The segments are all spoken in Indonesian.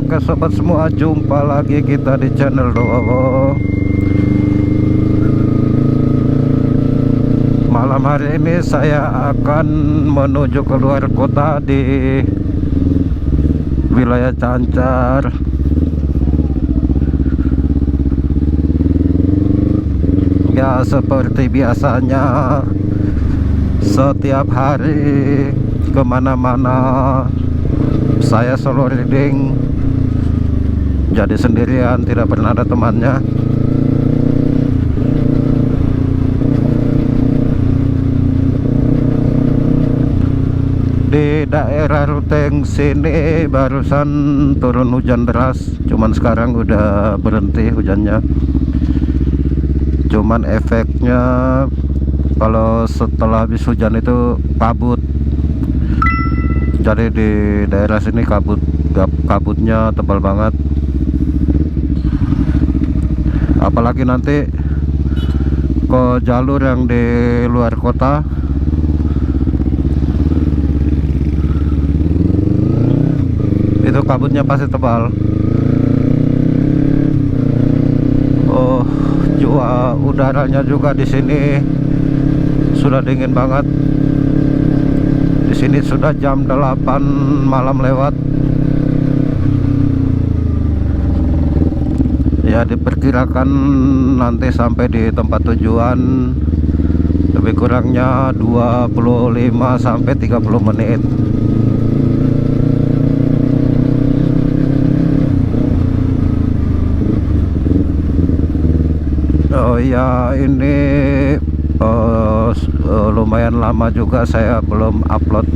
Oke sobat semua, jumpa lagi kita di channel Dowo. Malam hari ini saya akan menuju ke luar kota di wilayah Cancar. Ya seperti biasanya, setiap hari kemana-mana saya solo riding, jadi sendirian, tidak pernah ada temannya. Di daerah Ruteng sini barusan turun hujan deras, cuman sekarang udah berhenti hujannya. Cuman efeknya kalau setelah habis hujan itu kabut. Jadi di daerah sini kabutnya tebal banget. Apalagi nanti ke jalur yang di luar kota, itu kabutnya pasti tebal. Oh, udaranya juga di sini sudah dingin banget. Di sini sudah jam 8 malam lewat. Ya diperkirakan nanti sampai di tempat tujuan lebih kurangnya 25 sampai 30 menit. Oh ya, ini lumayan lama juga saya belum upload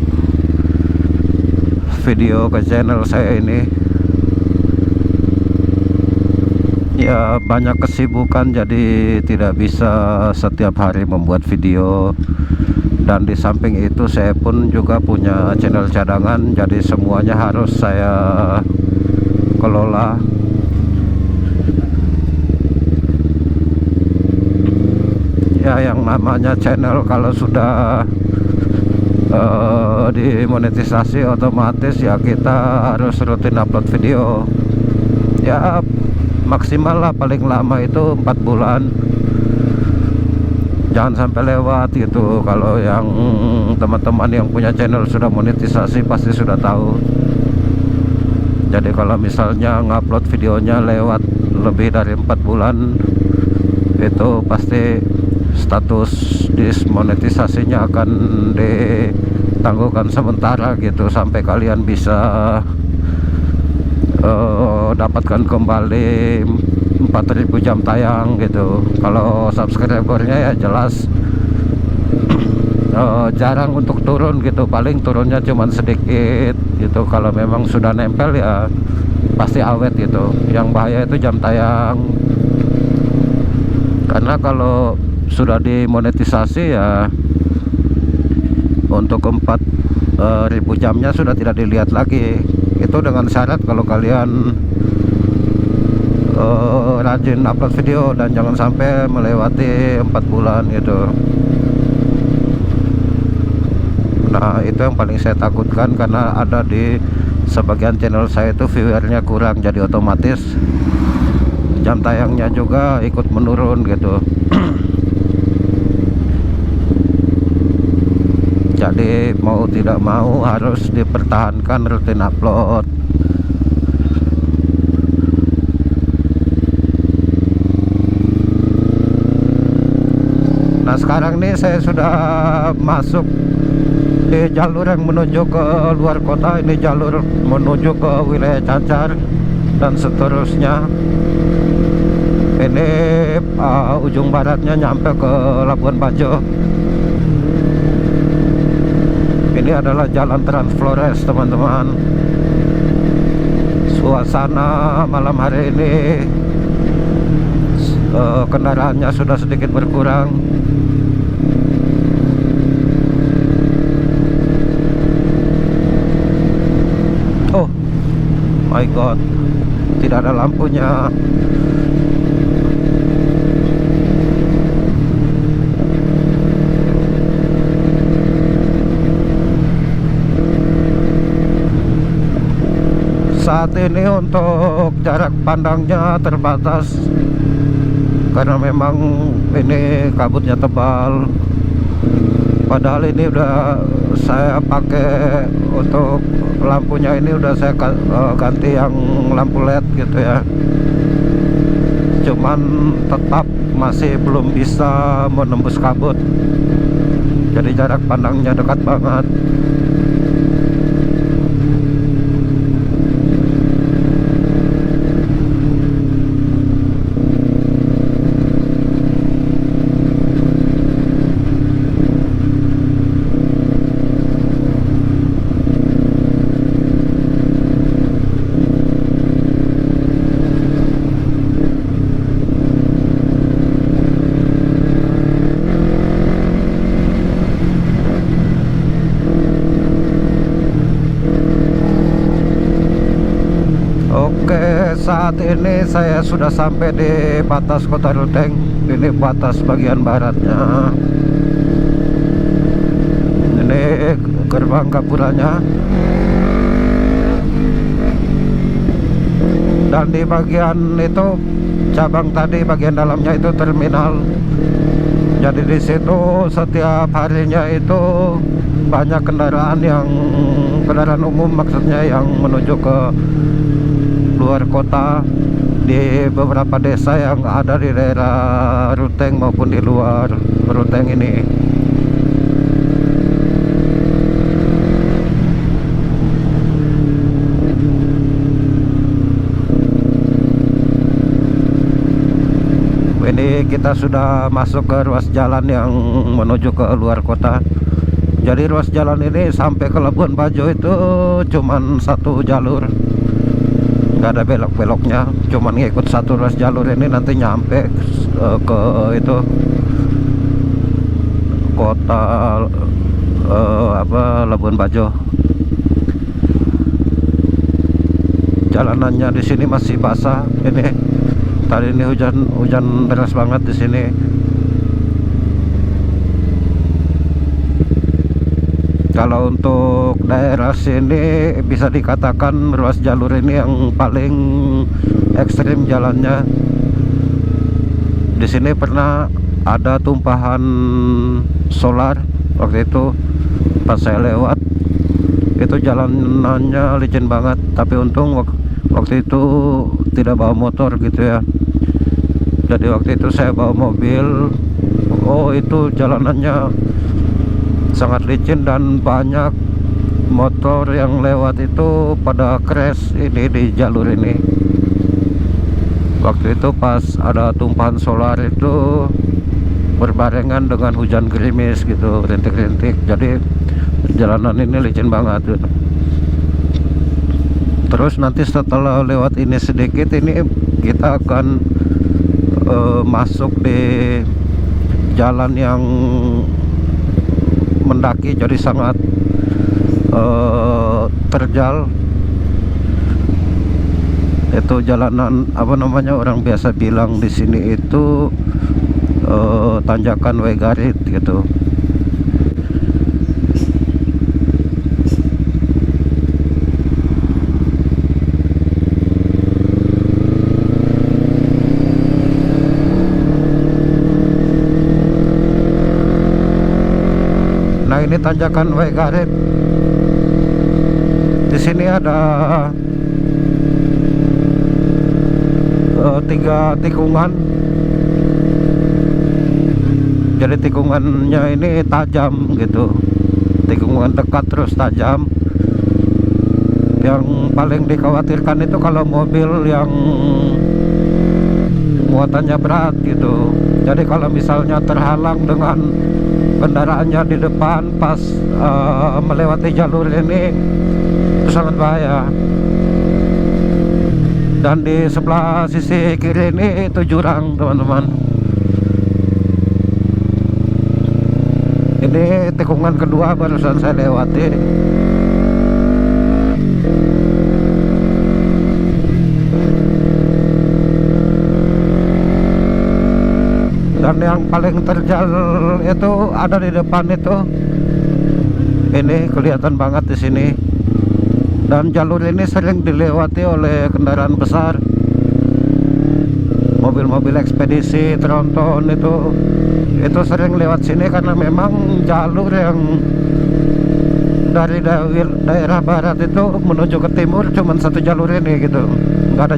video ke channel saya ini. Ya banyak kesibukan, jadi tidak bisa setiap hari membuat video. Dan di samping itu saya pun juga punya channel cadangan, jadi semuanya harus saya kelola. Ya yang namanya channel kalau sudah dimonetisasi otomatis ya kita harus rutin upload video. Ya maksimal lah, paling lama itu 4 bulan, jangan sampai lewat gitu. Kalau yang teman-teman yang punya channel sudah monetisasi pasti sudah tahu. Jadi kalau misalnya ngupload videonya lewat lebih dari 4 bulan, itu pasti status dismonetisasinya akan ditangguhkan sementara gitu, sampai kalian bisa dapatkan kembali 4000 jam tayang gitu. Kalau subscribernya ya jelas jarang untuk turun gitu, paling turunnya cuman sedikit gitu. Kalau memang sudah nempel ya pasti awet gitu. Yang bahaya itu jam tayang, karena kalau sudah dimonetisasi ya untuk 4000 jamnya sudah tidak dilihat lagi. Itu dengan syarat kalau kalian rajin upload video dan jangan sampai melewati 4 bulan gitu. Nah itu yang paling saya takutkan, karena ada di sebagian channel saya itu viewernya kurang, jadi otomatis jam tayangnya juga ikut menurun gitu. Jadi mau tidak mau harus dipertahankan rutin upload. Nah sekarang nih saya sudah masuk di jalur yang menuju ke luar kota. Ini jalur menuju ke wilayah Cancar dan seterusnya. Ini ujung baratnya nyampe ke Labuan Bajo. Ini adalah jalan Trans Flores teman-teman. Suasana malam hari ini kendaraannya sudah sedikit berkurang. Oh my god, tidak ada lampunya. Saat ini untuk jarak pandangnya terbatas karena memang ini kabutnya tebal. Padahal ini udah saya pakai untuk lampunya, ini udah saya ganti yang lampu LED gitu ya. Cuman tetap masih belum bisa menembus kabut. Jadi jarak pandangnya dekat banget. Oke, saat ini saya sudah sampai di batas Kota Ruteng. Ini batas bagian baratnya. Ini gerbang Gapuranya. Dan di bagian itu cabang tadi, bagian dalamnya itu terminal. Jadi di situ setiap harinya itu banyak kendaraan umum, maksudnya yang menuju ke luar kota, di beberapa desa yang ada di daerah Ruteng maupun di luar Ruteng ini. Ini kita sudah masuk ke ruas jalan yang menuju ke luar kota. Jadi ruas jalan ini sampai ke Labuan Bajo itu cuman satu jalur, nggak ada belok-beloknya, cuman ngikut satu ruas jalur ini nanti nyampe ke itu kota Labuan Bajo. Jalanannya di sini masih basah. Ini tadi ini hujan deras banget di sini. Kalau untuk daerah sini bisa dikatakan ruas jalur ini yang paling ekstrim jalannya. Di sini pernah ada tumpahan solar waktu itu pas saya lewat. Itu jalanannya licin banget, tapi untung waktu itu tidak bawa motor gitu ya. Jadi waktu itu saya bawa mobil. Oh, itu jalanannya sangat licin dan banyak motor yang lewat itu pada crash ini di jalur ini. Waktu itu pas ada tumpahan solar itu berbarengan dengan hujan gerimis gitu, rintik-rintik. Jadi jalanan ini licin banget. Terus nanti setelah lewat ini sedikit, ini kita akan masuk di jalan yang mendaki, jadi sangat terjal. Itu jalanan orang biasa bilang di sini itu tanjakan Wegarit gitu. Nah, ini tanjakan Wegarit. Di sini ada 3 tikungan. Jadi tikungannya ini tajam gitu. Tikungan dekat terus tajam. Yang paling dikhawatirkan itu kalau mobil yang muatannya berat gitu. Jadi kalau misalnya terhalang dengan kendaraannya di depan pas melewati jalur ini, itu sangat bahaya. Dan di sebelah sisi kiri ini itu jurang, teman-teman. Ini tikungan kedua barusan saya lewati. Dan yang paling terjal itu ada di depan itu. Ini kelihatan banget di sini. dan jalur ini sering dilewati oleh kendaraan besar, mobil-mobil ekspedisi, tronton itu sering lewat sini karena memang jalur yang dari daerah barat itu menuju ke timur cuman satu jalur ini gitu, nggak ada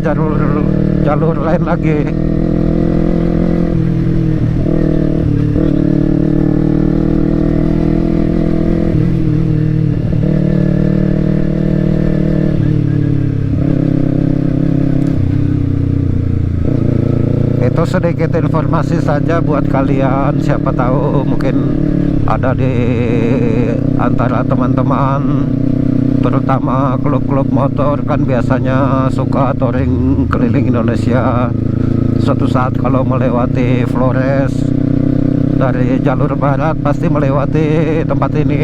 jalur lain lagi. Itu sedikit informasi saja buat kalian, siapa tahu mungkin ada di antara teman-teman, terutama klub-klub motor kan biasanya suka touring keliling Indonesia. Suatu saat kalau melewati Flores dari jalur barat pasti melewati tempat ini.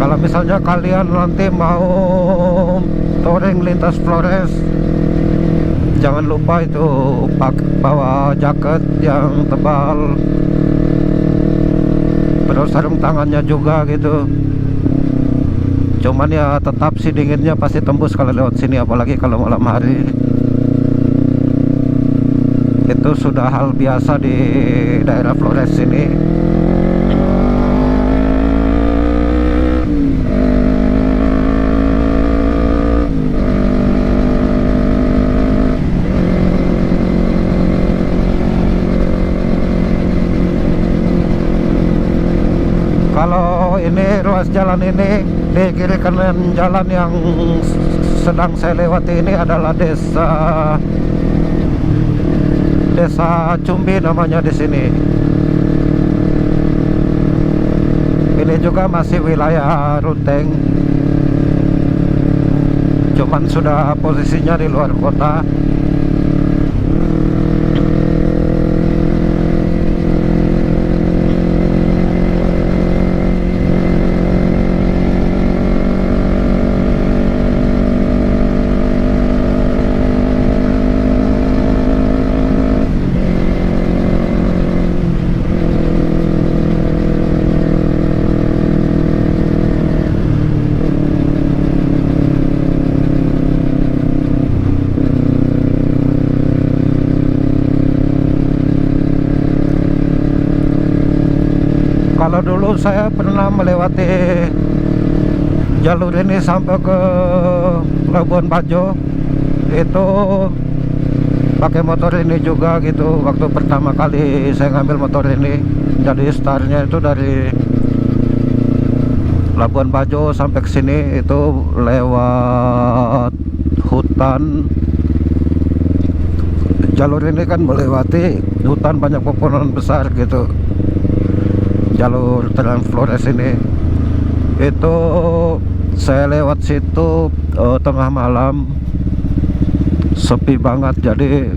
Kalau misalnya kalian nanti mau touring lintas Flores, jangan lupa itu bawa jaket yang tebal, terus sarung tangannya juga gitu. Cuman ya tetap sih dinginnya pasti tembus kalau lewat sini, apalagi kalau malam hari. Itu sudah hal biasa di daerah Flores ini. Kalau ini ruas jalan ini di kiri kanan jalan yang sedang saya lewati ini adalah desa Cumbi namanya di sini. Ini juga masih wilayah Ruteng, cuman sudah posisinya di luar kota. Kalau dulu saya pernah melewati jalur ini sampai ke Labuan Bajo, itu pakai motor ini juga gitu. Waktu pertama kali saya ngambil motor ini, jadi startnya itu dari Labuan Bajo sampai ke sini itu lewat hutan. Jalur ini kan melewati hutan, banyak pepohonan besar gitu. Jalur Trans Flores ini itu saya lewat situ tengah malam, sepi banget, jadi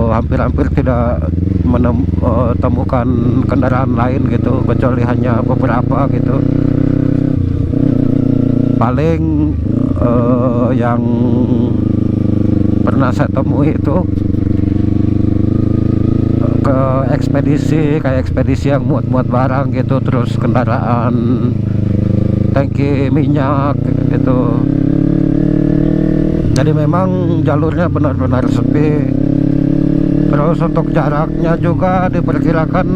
hampir-hampir tidak menemukan kendaraan lain gitu, kecuali hanya beberapa gitu. Paling yang pernah saya temui itu ke kayak ekspedisi yang muat-muat barang gitu, terus kendaraan tangki minyak gitu. Jadi memang jalurnya benar-benar sepi. Terus untuk jaraknya juga diperkirakan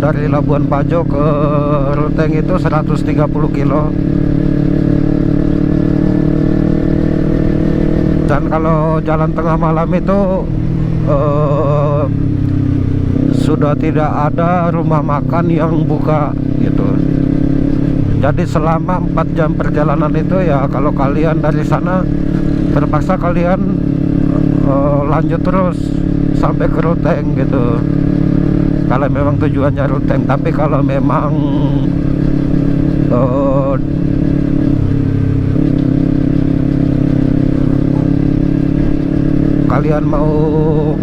dari Labuan Bajo ke Ruteng itu 130 kilo. Dan kalau jalan tengah malam itu sudah tidak ada rumah makan yang buka gitu. Jadi selama 4 jam perjalanan itu ya, kalau kalian dari sana terpaksa kalian lanjut terus sampai ke Ruteng gitu, kalau memang tujuannya Ruteng. Tapi kalau memang kalian mau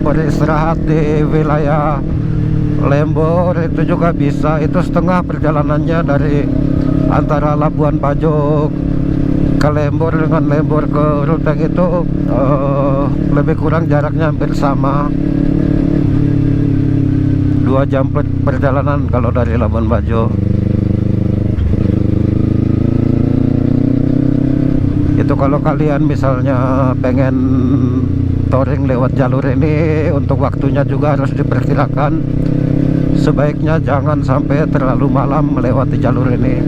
beristirahat di wilayah Lembor itu juga bisa. Itu setengah perjalanannya dari antara Labuan Bajo ke Lembor dengan Lembor ke Ruteng itu lebih kurang jaraknya hampir sama, 2 jam perjalanan kalau dari Labuan Bajo. Itu kalau kalian misalnya pengen touring lewat jalur ini, untuk waktunya juga harus diperkirakan. Sebaiknya jangan sampai terlalu malam melewati jalur ini.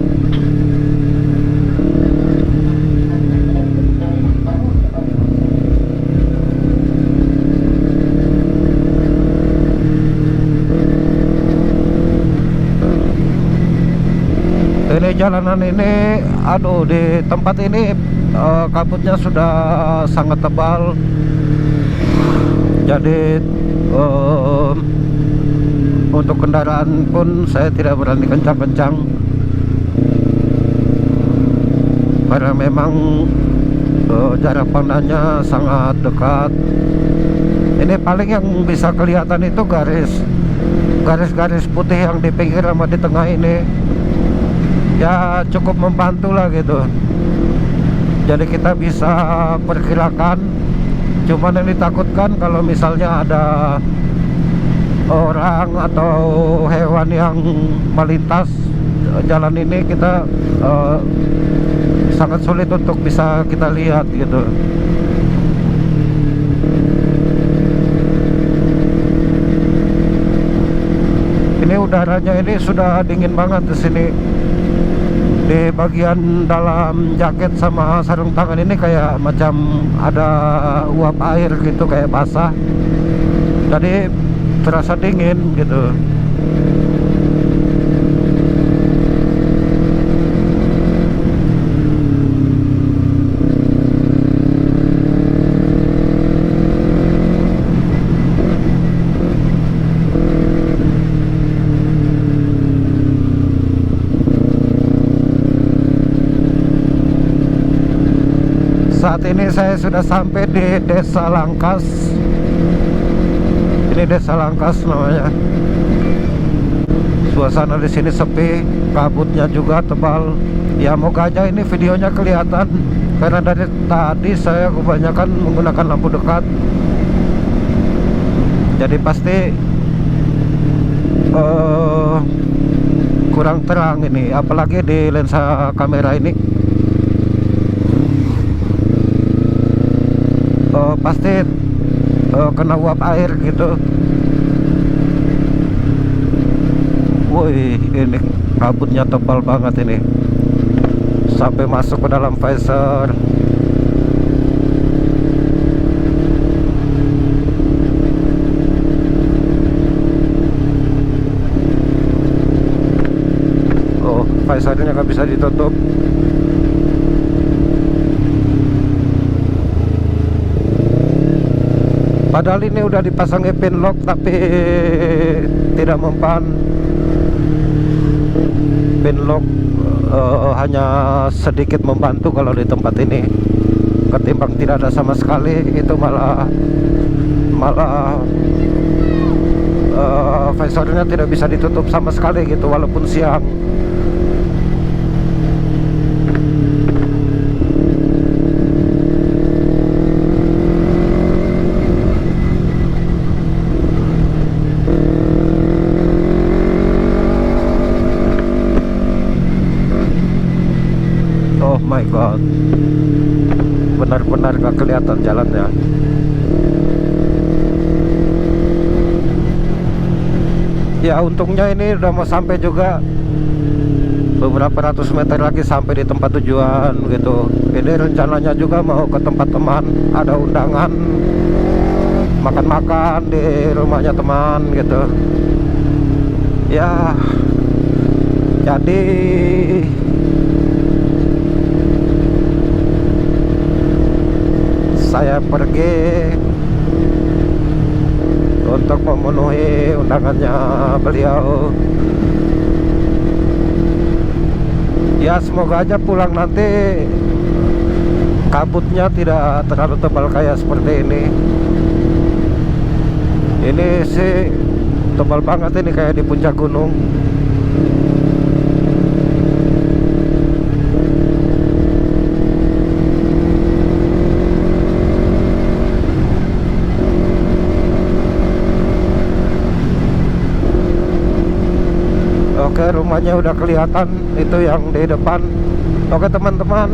Ini jalanan ini, aduh, di tempat ini kabutnya sudah sangat tebal. Jadi untuk kendaraan pun saya tidak berani kencang-kencang, karena memang jarak pandangnya sangat dekat. Ini paling yang bisa kelihatan itu garis-garis putih yang di pinggir sama di tengah ini. Ya cukup membantu lah gitu, jadi kita bisa perkirakan. Cuman yang ditakutkan kalau misalnya ada orang atau hewan yang melintas jalan ini, kita sangat sulit untuk bisa kita lihat gitu. Ini udaranya ini sudah dingin banget di sini. Di bagian dalam jaket sama sarung tangan ini kayak macam ada uap air gitu, kayak basah. Jadi terasa dingin gitu. Saat ini saya sudah sampai di Desa Langkas. Ini Desa Langkas namanya. Suasana di sini sepi, kabutnya juga tebal. Ya moga aja ini videonya kelihatan, karena dari tadi saya kebanyakan menggunakan lampu dekat. Jadi pasti kurang terang ini, apalagi di lensa kamera ini. Pasti kena uap air gitu. Woi, ini kabutnya tebal banget ini, sampai masuk ke dalam visor. Oh, visornya nggak bisa ditutup. Padahal ini udah dipasang pin lock, tapi tidak mempan. Pin lock hanya sedikit membantu kalau di tempat ini, ketimbang tidak ada sama sekali. Itu malah visornya tidak bisa ditutup sama sekali gitu, walaupun siang. Oh my god, benar-benar gak kelihatan jalannya. Ya untungnya ini udah mau sampai juga, beberapa ratus meter lagi sampai di tempat tujuan gitu. Ini rencananya juga mau ke tempat teman, ada undangan makan-makan di rumahnya teman gitu. Ya jadi saya pergi untuk memenuhi undangannya beliau. Ya semoga aja pulang nanti kabutnya tidak terlalu tebal kayak seperti ini. Ini sih tebal banget, ini kayak di puncak gunung. Oke, rumahnya udah kelihatan, itu yang di depan. Oke teman-teman,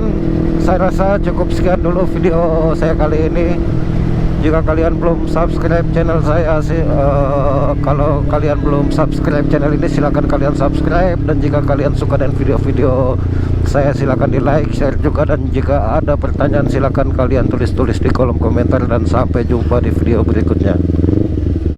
saya rasa cukup sekian dulu video saya kali ini. Jika kalian belum subscribe channel saya sih, kalau kalian belum subscribe channel ini silahkan kalian subscribe. Dan jika kalian suka dengan video-video saya silahkan di like, share juga. Dan jika ada pertanyaan silahkan kalian tulis-tulis di kolom komentar. Dan sampai jumpa di video berikutnya.